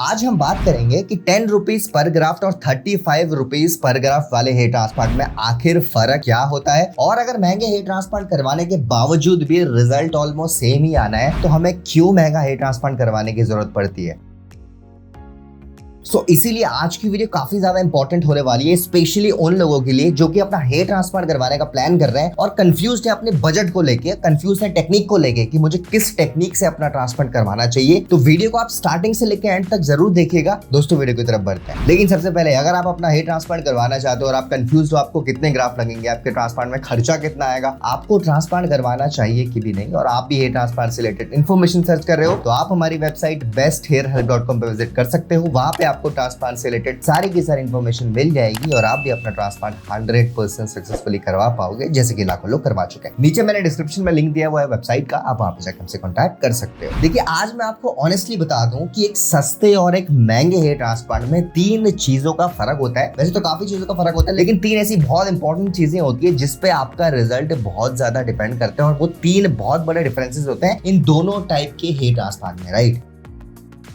आज हम बात करेंगे कि 10 रुपीज पर ग्राफ्ट और 35 रुपीज पर ग्राफ्ट वाले हेयर ट्रांसप्लांट में आखिर फर्क क्या होता है, और अगर महंगे हेयर ट्रांसप्लांट करवाने के बावजूद भी रिजल्ट ऑलमोस्ट सेम ही आना है तो हमें क्यों महंगा हेयर ट्रांसप्लांट करवाने की जरूरत पड़ती है। इसीलिए आज की वीडियो काफी ज्यादा इंपॉर्टेंट होने वाली है, स्पेशली उन लोगों के लिए जो कि अपना हेयर ट्रांसप्लांट करवाने का प्लान कर रहे हैं और कंफ्यूज है अपने बजट को लेके, कंफ्यूज है टेक्निक को लेके कि मुझे किस टेक्निक से अपना ट्रांसप्लांट करवाना चाहिए। तो वीडियो को आप स्टार्टिंग से लेकर एंड तक जरूर देखिएगा। दोस्तों वीडियो की तरफ बढ़ते हैं, लेकिन सबसे पहले अगर आप अपना हेयर ट्रांसप्लांट करवाना चाहते हो और आप कंफ्यूज हो आपको कितने ग्राफ्ट लगेंगे, आपके ट्रांसप्लांट में खर्चा कितना आएगा, आपको ट्रांसप्लांट करवाना चाहिए कि भी नहीं, और आप भी हेयर ट्रांसप्लांट से रिलेटेड इन्फॉर्मेशन सर्च कर रहे हो तो आप हमारी वेबसाइट besthairhelp.com पे विजिट कर सकते हो। वहां पे आपको ट्रांसप्लांट से सारी की सारी इन्फॉर्मेशन मिल जाएगी और आप भी अपना ट्रांसप्लांट 100% सक्सेसफुली करवा पाओगे, जैसे कि लाखों लोग करवा चुके हैं। नीचे मैंने डिस्क्रिप्शन में लिंक दिया हुआ है वेबसाइट का, आप वहां पे जाकर हमसे कांटेक्ट कर सकते हो। देखिए आज मैं आपको ऑनेस्टली बता दूं कि एक सस्ते और एक महंगे हेयर ट्रांसप्लांट में 3 चीजों का फर्क होता है। वैसे तो काफी चीजों का फर्क होता है, लेकिन 3 ऐसी बहुत इंपॉर्टेंट चीजें होती है जिसपे आपका रिजल्ट बहुत ज्यादा डिपेंड करते हैं, और वो 3 बहुत बड़े डिफरेंसेस होते हैं इन दोनों टाइप के हेयर ट्रांसप्लांट में, राइट।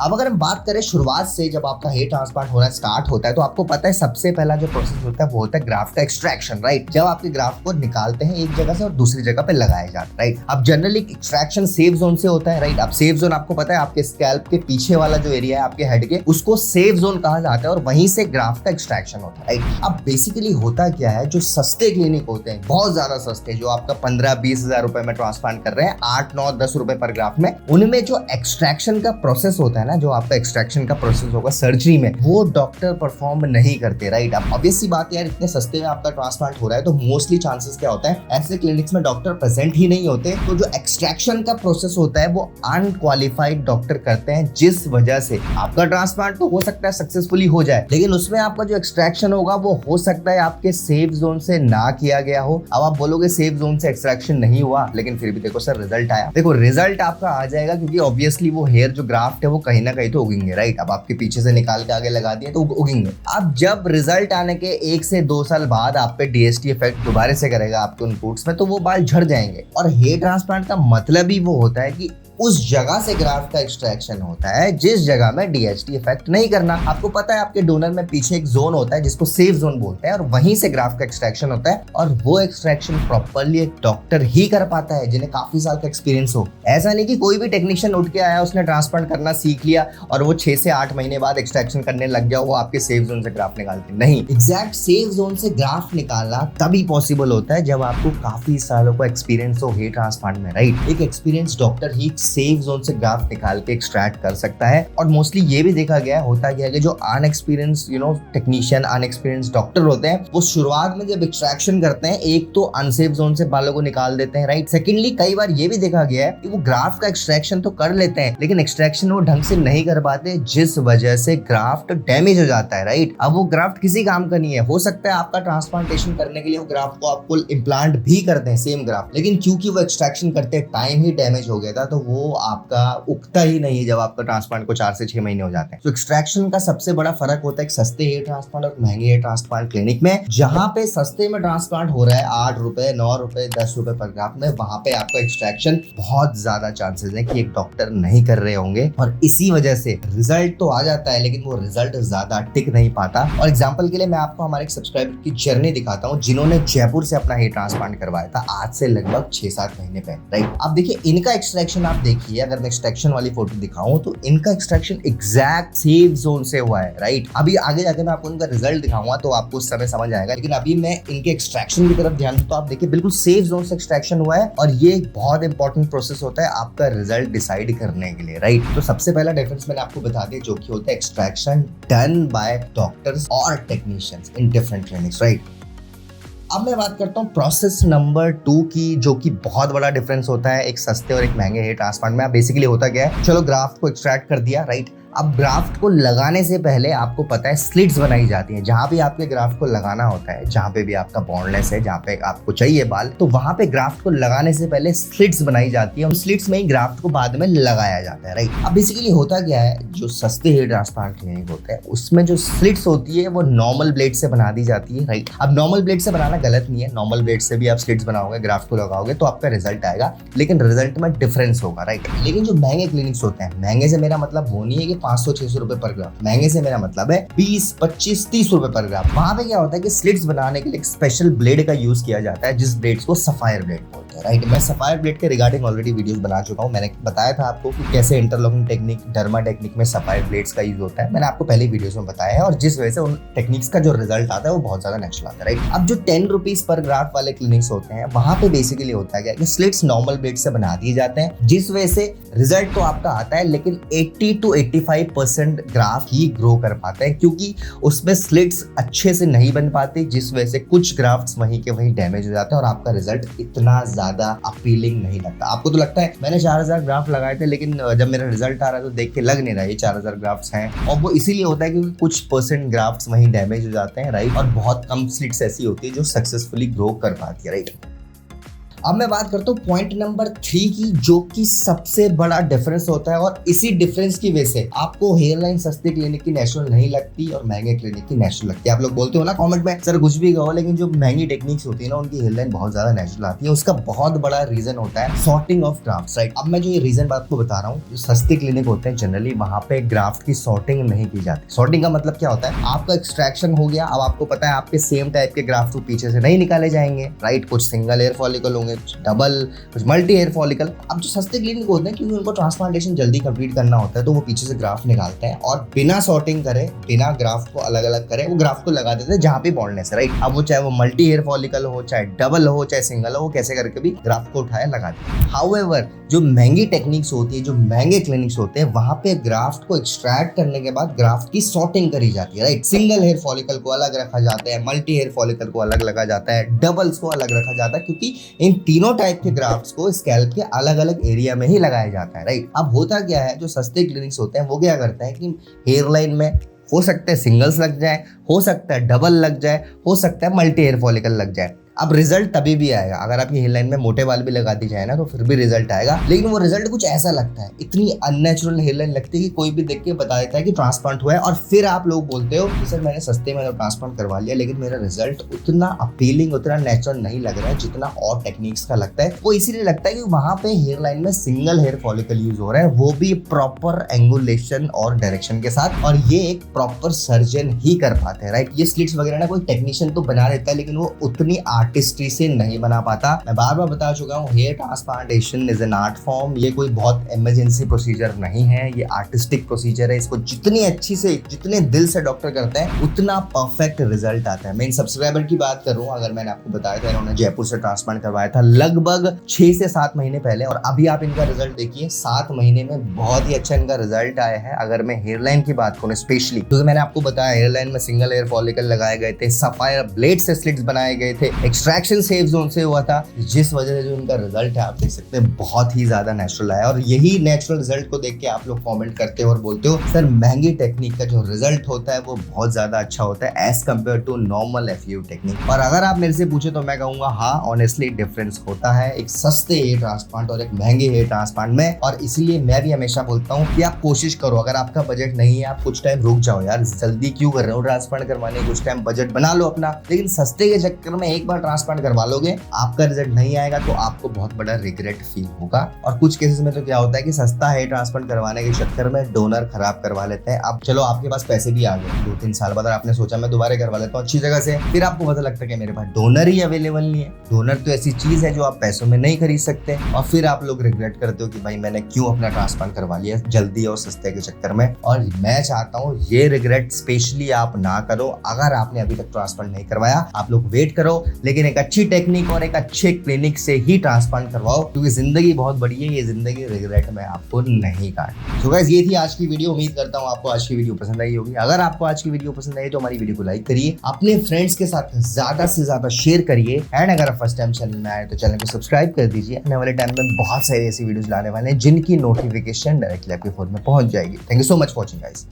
अब अगर हम बात करें शुरुआत से, जब आपका हेयर ट्रांसप्लांट होना स्टार्ट होता है तो आपको पता है सबसे पहला जो प्रोसेस होता है वो होता है ग्राफ्ट का एक्सट्रैक्शन, राइट। जब आपके ग्राफ्ट को निकालते हैं एक जगह से और दूसरी जगह पे लगाया जाता है, राइट। अब जनरली एक्सट्रैक्शन सेफ जोन से होता है, राइट। अब सेफ जोन आपको पता है आपके स्कैल्प के पीछे वाला जो एरिया है आपके हेड के, उसको सेफ जोन कहा जाता है और वहीं से ग्राफ्ट का एक्सट्रैक्शन होता है, राइट। अब बेसिकली होता क्या है, जो सस्ते क्लिनिक होते हैं, बहुत ज्यादा सस्ते, जो आपका 15-20 हजार रुपए में ट्रांसप्लांट कर रहे हैं 8-9-10 रुपए पर ग्राफ्ट में, उनमें जो एक्सट्रैक्शन का प्रोसेस होता है ना, जो आपका एक्सट्रैक्शन का प्रोसेस होगा सर्जरी में, वो डॉक्टर परफॉर्म नहीं करते, राइट। अब ऑब्वियस सी बात है यार, इतने सस्ते में आपका ट्रांसप्लांट हो रहा है तो मोस्टली चांसेस क्या होता है, ऐसे क्लिनिक्स में डॉक्टर प्रेजेंट ही नहीं होते, तो जो एक्सट्रैक्शन का प्रोसेस होता है वो अनक्वालिफाइड डॉक्टर करते हैं, जिस वजह से आपका ट्रांसप्लांट तो हो सकता है सक्सेसफुली हो जाए, लेकिन उसमें आपका जो एक्सट्रैक्शन होगा वो हो सकता है आपके सेफ जोन से ना किया गया हो। अब आप बोलोगे सेफ जोन से एक्सट्रैक्शन नहीं हुआ, लेकिन फिर भी देखो सर रिजल्ट आया। देखो रिजल्ट आपका आ जाएगा क्योंकि ऑब्वियसली वो हेयर जो ग्राफ्ट है वो कहीं ना कहीं तो उगेंगे, राइट। अब आपके पीछे से निकाल के आगे लगा दिए तो उगेंगे। अब जब रिजल्ट आने के 1 से 2 साल बाद आप पे डीएसटी इफेक्ट दोबारा से करेगा आपके उन रूट्स में, तो वो बाल झड़ जाएंगे। और हेयर ट्रांसप्लांट का मतलब ही वो होता है कि उस जगह से ग्राफ्ट का एक्सट्रैक्शन होता है जिस जगह में डीएचटी इफेक्ट नहीं करना। आपको पता है आपके डोनर में पीछे एक जोन होता है जिसको सेफ जोन बोलते हैं, और वहीं से ग्राफ्ट का एक्सट्रैक्शन होता है, और वो एक्सट्रैक्शन प्रॉपर्ली एक डॉक्टर ही कर पाता है जिन्हें काफी साल का एक्सपीरियंस हो। ऐसा नहीं कि कोई भी टेक्नीशियन उठ के आया, उसने ट्रांसप्लांट करना सीख लिया और वो 6 से 8 महीने बाद एक्सट्रैक्शन करने लग गया, वो आपके सेफ जोन से ग्राफ्ट निकालते नहीं। एग्जैक्ट सेफ जोन से ग्राफ्ट निकालना तभी पॉसिबल होता है जब आपको काफी सालों का एक्सपीरियंस हो हेयर ट्रांसप्लांट में, राइट। एक एक्सपीरियंस डॉक्टर ही सेफ जोन से ग्राफ्ट निकाल के एक्सट्रैक्ट कर सकता है। और मोस्टली ये भी देखा गया होता है कि जो अनएक्सपीरियंस टेक्नीशियन, अनएक्सपीरियंस डॉक्टर होते हैं, वो शुरुआत में जब एक्सट्रैक्शन करते हैं एक तो अनसेफ जोन से बालों को निकाल देते हैं, राइट। सेकेंडली कई बार ये भी देखा गया है कि वो ग्राफ्ट का एक्सट्रैक्शन तो कर लेते हैं लेकिन एक्सट्रैक्शन वो ढंग से नहीं कर पाते, जिस वजह से ग्राफ्ट डैमेज हो जाता है, राइट। अब वो ग्राफ्ट किसी काम का नहीं है, हो सकता है आपका ट्रांसप्लांटेशन करने के लिए वो ग्राफ्ट को आपको इम्प्लांट भी करते हैं सेम ग्राफ्ट, लेकिन क्योंकि वो एक्सट्रैक्शन करते टाइम ही डैमेज हो गया था तो वो आपका उगता ही नहीं है जब आपका ट्रांसप्लांट को 4 से 6 महीने हो जाते हैं। तो एक्सट्रैक्शन का सबसे बड़ा फर्क होता है एक सस्ते हेयर ट्रांसप्लांट और महंगे हेयर ट्रांसप्लांट क्लिनिक में। जहां पे सस्ते में ट्रांसप्लांट हो रहा है 8 रुपए, 9 रुपए, 10 रुपए पर ग्राफ्ट में, वहां पे आपका एक्सट्रैक्शन बहुत ज्यादा चांसेस है कि एक डॉक्टर नहीं कर रहे होंगे, और इसी वजह से रिजल्ट तो आ जाता है लेकिन वो रिजल्ट ज्यादा टिक नहीं पाता। और एग्जाम्पल के लिए मैं आपको हमारे एक सब्सक्राइबर की जर्नी दिखाता हूँ जिन्होंने जयपुर से अपना हेयर ट्रांसप्लांट करवाया था आज से लगभग 6-7 महीने पहले, राइट। अब देखिए इनका एक्सट्रैक्शन आप देखिए, अगर मैं एक्सट्रैक्शन वाली फोटो दिखाऊं तो इनका एक्सट्रैक्शन एग्जैक्ट सेफ जोन से हुआ है, राइट। अभी आगे जाके मैं आपको इनका रिजल्ट दिखाऊंगा तो आपको उस समय समझ आएगा, लेकिन अभी मैं इनके एक्सट्रैक्शन की तरफ ध्यान दूं तो आप देखिए बिल्कुल सेफ जोन से एक्सट्रैक्शन हुआ है, और ये एक बहुत इंपॉर्टेंट प्रोसेस होता है आपका रिजल्ट डिसाइड करने के लिए, राइट। तो सबसे पहला डिफरेंस मैंने आपको बता दिया, जो कि होता है एक्सट्रैक्शन डन बाय डॉक्टर्स और technicians in different clinics, right. अब मैं बात करता हूँ प्रोसेस नंबर 2 की, जो कि बहुत बड़ा डिफरेंस होता है एक सस्ते और एक महंगे हेयर ट्रांसप्लांट में। बेसिकली होता क्या है, चलो ग्राफ्ट को एक्सट्रैक्ट कर दिया, राइट। अब ग्राफ्ट को लगाने से पहले आपको पता है स्लिट्स बनाई जाती हैं, जहां भी आपके ग्राफ्ट को लगाना होता है, जहां पे भी आपका बॉन्डलेस है, जहां पे आपको चाहिए बाल, तो वहां पे ग्राफ्ट को लगाने से पहले स्लिट्स बनाई जाती है, उन स्लिट्स में ही ग्राफ्ट को बाद में लगाया जाता है, राइट। अब बेसिकली होता क्या है, जो सस्ते हेयर ट्रांसप्लांट क्लिनिक होते हैं उसमें जो स्लिट्स होती है वो नॉर्मल ब्लेड से बना दी जाती है, राइट। अब नॉर्मल ब्लेड से बनाना गलत नहीं है, नॉर्मल ब्लेड से भी आप स्लिट्स बनाओगे, ग्राफ्ट को लगाओगे तो आपका रिजल्ट आएगा, लेकिन रिजल्ट में डिफरेंस होगा, राइट। लेकिन जो महंगे क्लिनिक्स होते हैं, महंगे से मेरा मतलब वो नहीं है कि 500-600 रुपए पर ग्राफ। महंगे से मेरा मतलब है 20, 25, 30 रुपए पर ग्राफ। वहां पे क्या होता है कि स्लिट्स बनाने के लिए एक स्पेशल ब्लेड का यूज किया जाता है, जिस ब्लेड को सफायर ब्लेड बोलते हैं, राइट। मैं सफायर ब्लेड के रिगार्डिंग ऑलरेडी वीडियोस बना चुका हूं। मैंने बताया था आपको कि कैसे इंटरलॉकिंग टेक्निक, डर्मा टेक्निक में सफायर ब्लेड्स का यूज होता है। मैंने आपको पहले वीडियोस में बताया है, और जिस वजह से उन टेक्निक्स का जो रिजल्ट आता है वो बहुत ज्यादा नेचुरल आता है, राइट। अब जो 10 रुपीज पर ग्राफ वाले क्लिनिक्स होते हैं, वहां पे बेसिकली होता है कि स्लिट्स नॉर्मल ब्लेड से बना दिए जाते हैं, जिस वजह से रिजल्ट तो आपका आता है, लेकिन 80 to 85% ग्राफ ही ग्रो कर पाते हैं, क्योंकि उसमें स्लिट्स अच्छे से नहीं बन पाते, जिस वजह से कुछ ग्राफ्ट्स वहीं के वहीं डैमेज हो जाते हैं और आपका रिजल्ट इतना ज्यादा अपीलिंग नहीं लगता। आपको तो लगता है मैंने 4000 ग्राफ लगाए थे, लेकिन जब मेरा रिजल्ट आ रहा है तो देख के लग नहीं रहा है ये 4000 ग्राफ्ट्स हैं, और वो इसीलिए होता है क्योंकि कुछ परसेंट ग्राफ्ट्स वहीं डैमेज हो जाते हैं, राइट। और बहुत कम स्लिट्स ऐसी होती है जो सक्सेसफुली ग्रो कर पाती है, राइट। अब मैं बात करता हूँ पॉइंट नंबर 3 की, जो कि सबसे बड़ा डिफरेंस होता है, और इसी डिफरेंस की वजह से आपको हेयर लाइन सस्ते क्लिनिक की नेचुरल नहीं लगती और महंगे क्लिनिक की नेचुरल लगती है। आप लोग बोलते हो ना कमेंट में, सर कुछ भी कहो, लेकिन जो महंगी टेक्निक्स होती है ना, उनकी हेयर लाइन बहुत ज्यादा नेचुरल आती है। उसका बहुत बड़ा रीजन होता है सॉर्टिंग ऑफ ग्राफ्ट, राइट। अब मैं जो ये रीजन आपको बता रहा हूँ, जो सस्ते क्लिनिक होते हैं जनरली वहां पे ग्राफ्ट की सॉर्टिंग नहीं की जाती। सॉर्टिंग का मतलब क्या होता है, आपका एक्सट्रैक्शन हो गया, अब आपको पता है आपके सेम टाइप के ग्राफ्ट तो पीछे से नहीं निकाले जाएंगे, राइट। कुछ सिंगल हेयर फॉलिकल होंगे, डबल, कुछ मल्टी हेयर फॉलिकल। अब जो सस्ते क्लिनिक होते हैं, क्योंकि उनको ट्रांसप्लांटेशन जल्दी कंप्लीट करना होता है, तो वो पीछे से ग्राफ्ट निकालते हैं और बिना सॉर्टिंग करे, बिना ग्राफ्ट को अलग अलग करे, वो ग्राफ्ट को लगा देते हैं जहां पे बॉन्डनेस है, राइट। अब वो चाहे वो मल्टी हेयर फॉलिकल हो, चाहे डबल हो, चाहे सिंगल हो, कैसे करके भी ग्राफ्ट को उठाया लगा देते हैं। हाउएवर जो महंगी टेक्निक्स होती है, जो महंगे क्लिनिक्स होते हैं, वहां पे ग्राफ्ट को एक्सट्रैक्ट करने के बाद ग्राफ्ट की सॉर्टिंग करी जाती है, राइट। सिंगल हेयर फॉलिकल को अलग रखा जाता है, मल्टी हेयर फॉलिकल को अलग लगा जाता है, डबल्स को अलग रखा जाता है, क्योंकि इन तीनों टाइप के ग्राफ्ट्स को स्कैल्प के अलग अलग एरिया में ही लगाया जाता है, राइट। अब होता क्या है, जो सस्ते क्लिनिक्स होते हैं वो क्या करते हैं कि हेयर लाइन में हो सकता है सिंगल्स लग जाए, हो सकता है डबल लग जाए, हो सकता है मल्टी हेयर फॉलिकल लग जाए। अब रिजल्ट तभी भी आएगा, अगर आपकी हेयर लाइन में मोटे बाल भी लगा दी जाए ना, तो फिर भी रिजल्ट आएगा, लेकिन वो रिजल्ट कुछ ऐसा लगता है, इतनी अननेचुरल हेयर लाइन लगती है कि कोई भी देख के बता देता है कि ट्रांसप्लांट हुआ है, और फिर आप लोग बोलते हो कि सर मैंने सस्ते में ट्रांसप्लांट करवा लिया, लेकिन मेरा रिजल्ट उतना अपीलिंग, उतना नेचुरल नहीं लग रहा है जितना और टेक्निक्स का लगता है। वो इसीलिए लगता है कि वहां पे हेयर लाइन में सिंगल हेयर फॉलिकल यूज हो रहा है, वो भी प्रॉपर एंगुलेशन और डायरेक्शन के साथ, और ये एक प्रॉपर सर्जन ही कर पाते हैं, राइट। ये स्लिट्स वगैरह ना कोई टेक्नीशियन तो बना देता है, लेकिन वो उतनी आर्टिस्ट्री से नहीं बना पाता। मैं बार बार बता चुका हूँ, hair transplantation is an art form. ये कोई बहुत इमरजेंसी प्रोसीजर नहीं है, ये आर्टिस्टिक प्रोसीजर है। इसको जितनी अच्छी से, जितने दिल से डॉक्टर करते हैं, उतना परफेक्ट रिजल्ट आता है। मैं इन सब्सक्राइबर की बात कर रहा हूँ, अगर मैंने आपको बताया था इन्होंने जयपुर से ट्रांसप्लांट करवाया था लगभग 6 से 7 महीने पहले, और अभी आप इनका रिजल्ट देखिए, 7 महीने में बहुत ही अच्छा इनका रिजल्ट आया है। अगर मैं हेयर लाइन की बात करूँ स्पेशली, तो मैंने आपको बताया हेयर लाइन में सिंगल हेयर फॉलिकल लगाए गए थे, सफायर ब्लेड से स्लिट्स बनाए गए थे, एक्सट्रैक्शन सेफ जोन से हुआ था, जिस वजह से जो इनका रिजल्ट है आप देख सकते हैं बहुत ही ज्यादा नेचुरल है। और यही नेचुरल रिजल्ट को देख के आप लोग कमेंट करते हो और बोलते हो सर महंगी टेक्निक का जो रिजल्ट होता है वो बहुत ज्यादा अच्छा होता है as compared to normal FUE technique. और अगर आप मेरे से पूछे तो मैं कहूंगा हाँ, ऑनेस्टली डिफरेंस होता है एक सस्ते हेयर ट्रांसप्लांट और एक महंगे हेयर ट्रांसप्लांट में। और इसलिए मैं भी हमेशा बोलता हूँ कि आप कोशिश करो, अगर आपका बजट नहीं है आप कुछ टाइम रुक जाओ यार, जल्दी क्यों कर रहे हो ट्रांसप्लांट करवाने, कुछ टाइम बजट बना लो अपना। लेकिन सस्ते के चक्कर में एक बार ट्रांसप्लांट करवा लोगे, आपका रिजल्ट नहीं आएगा तो आपको बहुत बड़ा रिग्रेट फील होगा। और कुछ केसेस में तो क्या होता है कि सस्ता हेयर ट्रांसप्लांट करवाने के चक्कर में डोनर खराब करवा लेते हैं। अब चलो आपके पास पैसे भी आ गए, 2-3 साल बाद आपने सोचा मैं दोबारा करवा लेता हूँ अच्छी जगह से, फिर आपको पता लगता है कि मेरे पास डोनर ही अवेलेबल नहीं है। डोनर तो ऐसी चीज है जो आप पैसों में नहीं खरीद सकते, और फिर आप लोग रिग्रेट करते हो कि भाई मैंने क्यों अपना ट्रांसप्लांट करवा लिया जल्दी और सस्ते के चक्कर में। और मैं चाहता हूँ ये रिग्रेट स्पेशली आप ना करो। अगर आपने अभी तक ट्रांसप्लांट नहीं करवाया, आप लोग वेट करो, लेकिन एक अच्छी टेक्निक और एक अच्छे क्लिनिक से ही ट्रांसप्लांट करवाओ, क्योंकि जिंदगी बहुत बड़ी है, ये जिंदगी रिग्रेट में आपको नहीं काटनी। सो गाइस, ये थी आज की वीडियो। उम्मीद करता हूँ आपको आज की वीडियो पसंद आई होगी। अगर आपको आज की वीडियो पसंद आई तो हमारी वीडियो को लाइक करिए, अपने फ्रेंड्स के साथ ज्यादा से ज्यादा शेयर करिए, एंड अगर आप फर्स्ट टाइम चैनल में आए तो चैनल को सब्सक्राइब कर दीजिए। आने वाले टाइम में बहुत सारी ऐसी वीडियोस लाने वाले हैं जिनकी नोटिफिकेशन डायरेक्टली आपके फोन में पहुंच जाएगी। Thank you so much for watching guys.